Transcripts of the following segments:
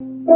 Thank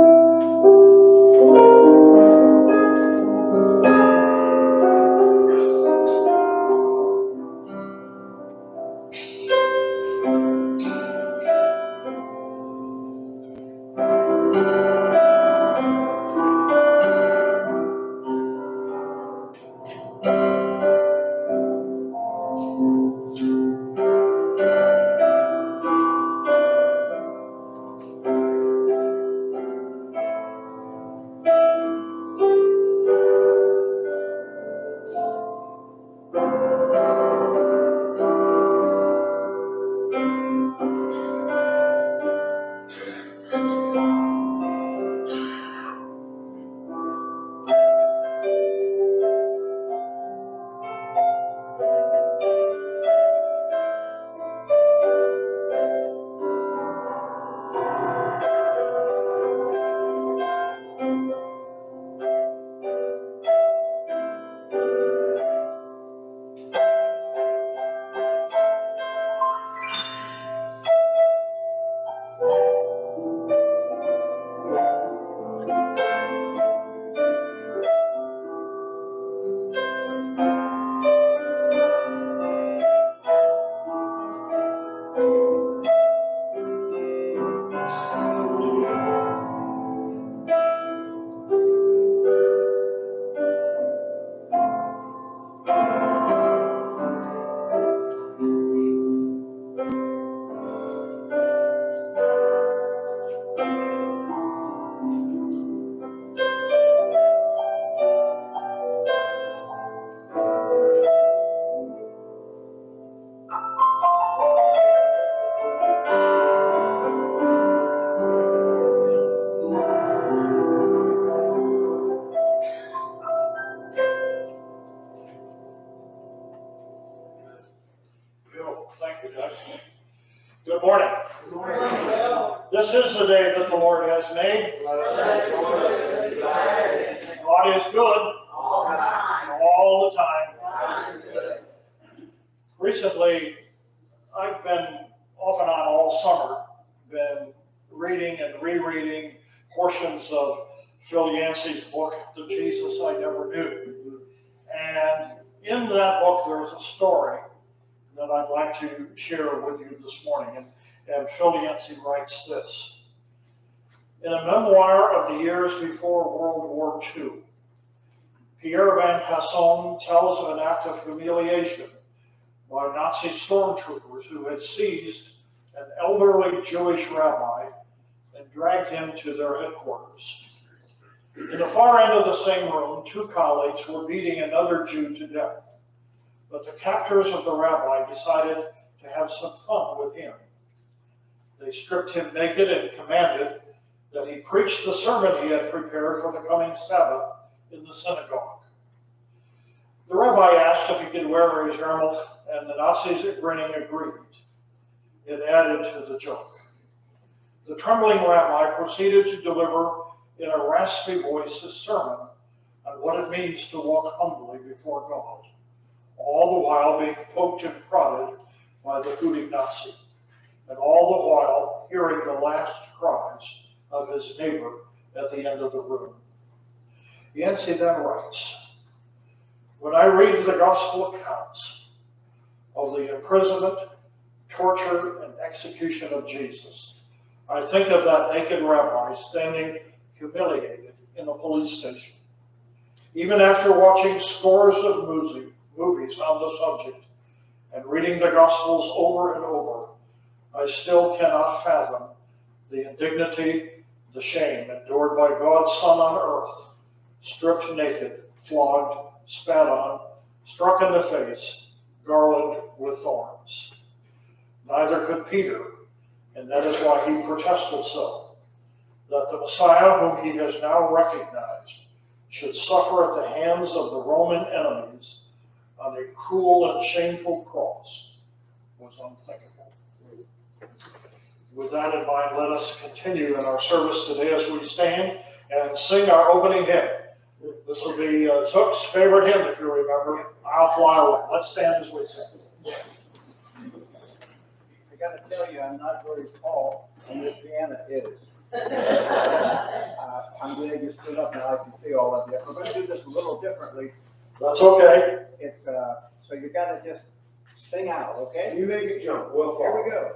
you, Doug. Good morning. Good morning. This is the day that the Lord has made. God is good all the time. Recently, I've been off and on all summer, been reading and rereading portions of Phil Yancey's book, The Jesus I Never Knew. And in that book, there's a story that I'd like to share with you this morning. And Phil Yancey writes this. In a memoir of the years before World War II, Pierre Van Passon tells of an act of humiliation by Nazi stormtroopers who had seized an elderly Jewish rabbi and dragged him to their headquarters. In the far end of the same room, two colleagues were beating another Jew to death, but the captors of the rabbi decided to have some fun with him. They stripped him naked and commanded that he preach the sermon he had prepared for the coming Sabbath in the synagogue. The rabbi asked if he could wear his yarmulke, and the Nazis, grinning, agreed. It added to the joke. The trembling rabbi proceeded to deliver in a raspy voice his sermon on what it means to walk humbly before God, all the while being poked and prodded by the hooting Nazi, and all the while hearing the last cries of his neighbor at the end of the room. Yancey then writes, when I read the gospel accounts of the imprisonment, torture, and execution of Jesus, I think of that naked rabbi standing humiliated in a police station. Even after watching scores of movies on the subject and reading the Gospels over and over, I still cannot fathom the indignity, the shame endured by God's Son on earth, stripped naked, flogged, spat on, struck in the face, garlanded with thorns. Neither could Peter, and that is why he protested so, that the Messiah whom he has now recognized should suffer at the hands of the Roman enemies on a cruel and shameful cross was unthinkable. With that in mind, let us continue in our service today as we stand and sing our opening hymn. This will be Zook's favorite hymn, if you remember, I'll Fly Away. Let's stand as we sing. I got to tell you, I'm not very tall, and this piano is. I'm glad you stood up and I can see all of you. We're going to do this a little differently. That's okay. It's so you got to just sing out, okay? You make it jump, we'll Here follow. we go.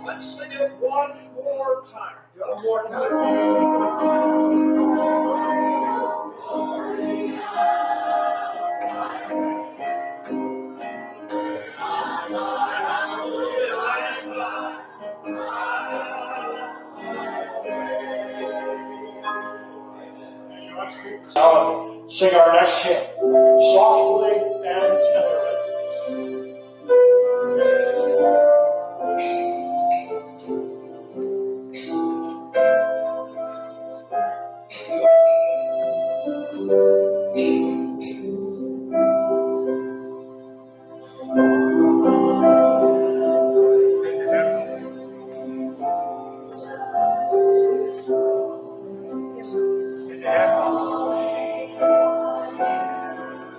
Let's sing it one more time. One more time. Now sing our next hymn, softly and tenderly.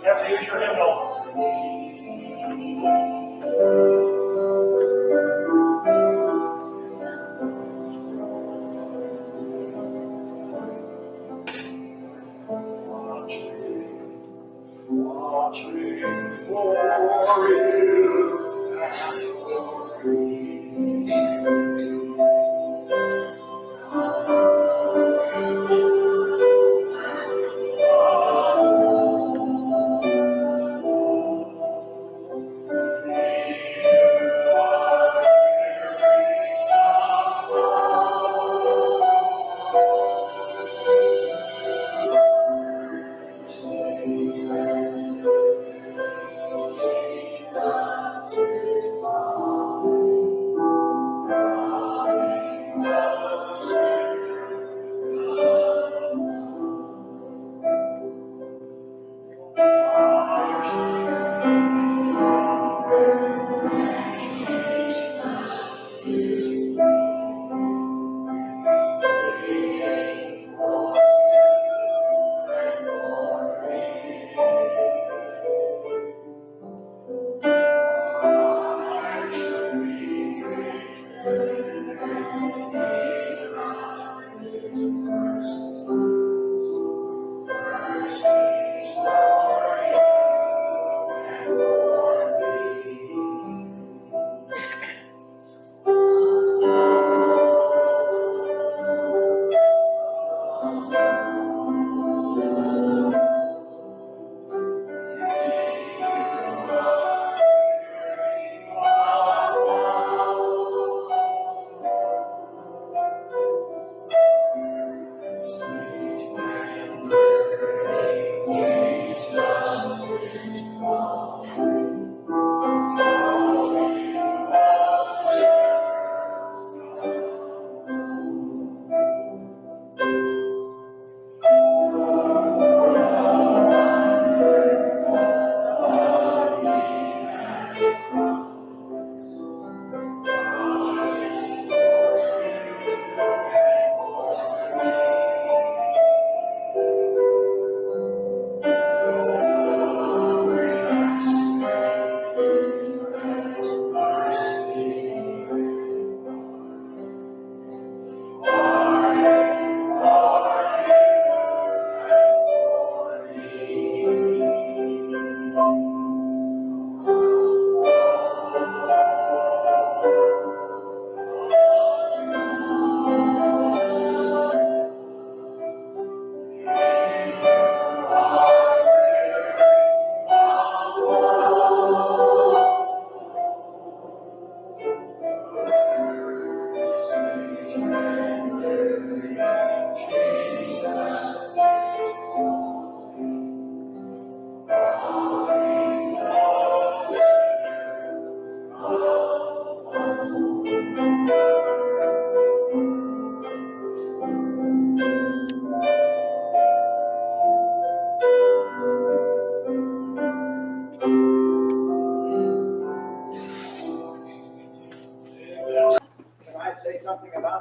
You have to use your hymnal. Watching for you and for me.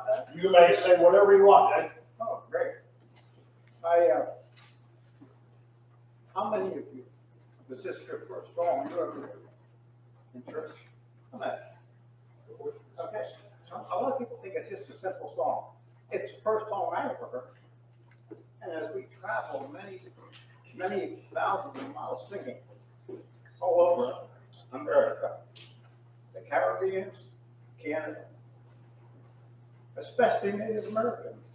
about that? You may say whatever you want, Ed. Oh, great. How many of you, was this your first song you ever heard in church? How many? Okay. A lot of people think it's just a simple song. It's the first song I ever heard. And as we travel many thousands of miles singing all over America, the Caribbean, Canada, especially Native Americans,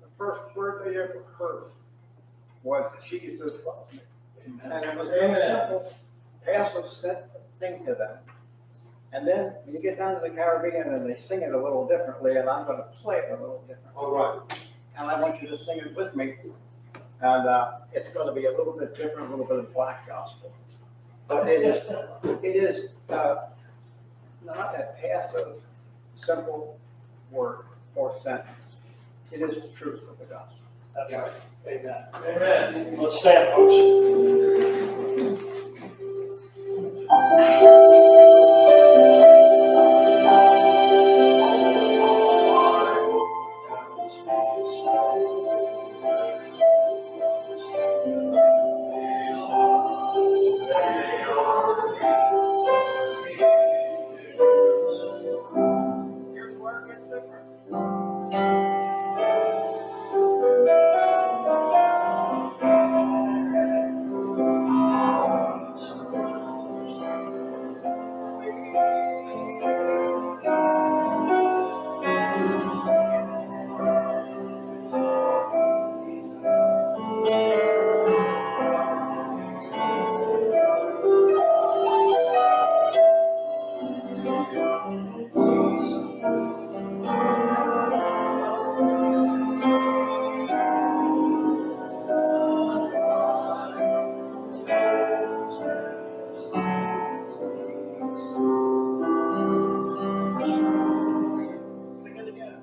the first word they ever heard was Jesus loves me. And it was a very simple, passive thing to them. And then when you get down to the Caribbean and they sing it a little differently, and I'm going to play it a little differently. All right. And I want you to sing it with me. And it's going to be a little bit different, a little bit of black gospel. But it is not a passive, simple word or sentence. It is the truth of the gospel. That's right. Amen. Amen. Let's stand, folks. Here's where it gets different. Sing it again.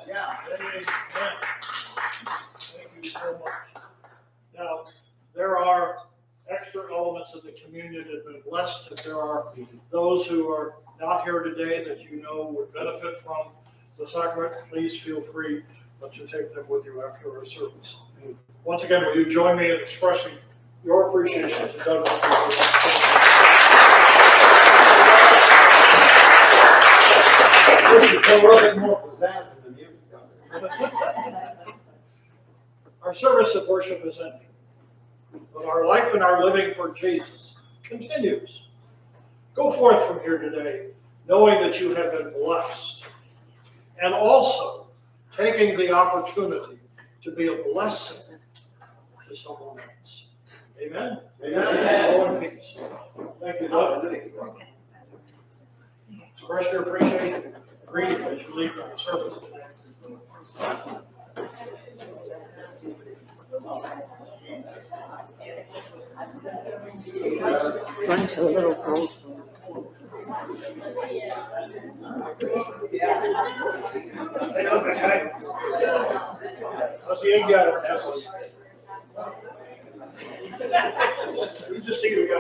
Yeah. Amen. Thank you so much. Now, there are extra elements of the communion that have been blessed. If there are those who are not here today that you know would benefit from the sacrament, please feel free to take them with you after our service. And once again, will you join me in expressing your appreciation to Doug? A little bit more pizzazz than the music does. Our service of worship is ending, but our life and our living for Jesus continues. Go forth from here today, knowing that you have been blessed, and also taking the opportunity to be a blessing to someone else. Amen? Amen. Go in peace. Thank you, Doug. Express your appreciation and greeting as you leave from the service today. Bunch of little girls. Hey, okay. Let's see, you got it. You just need to go.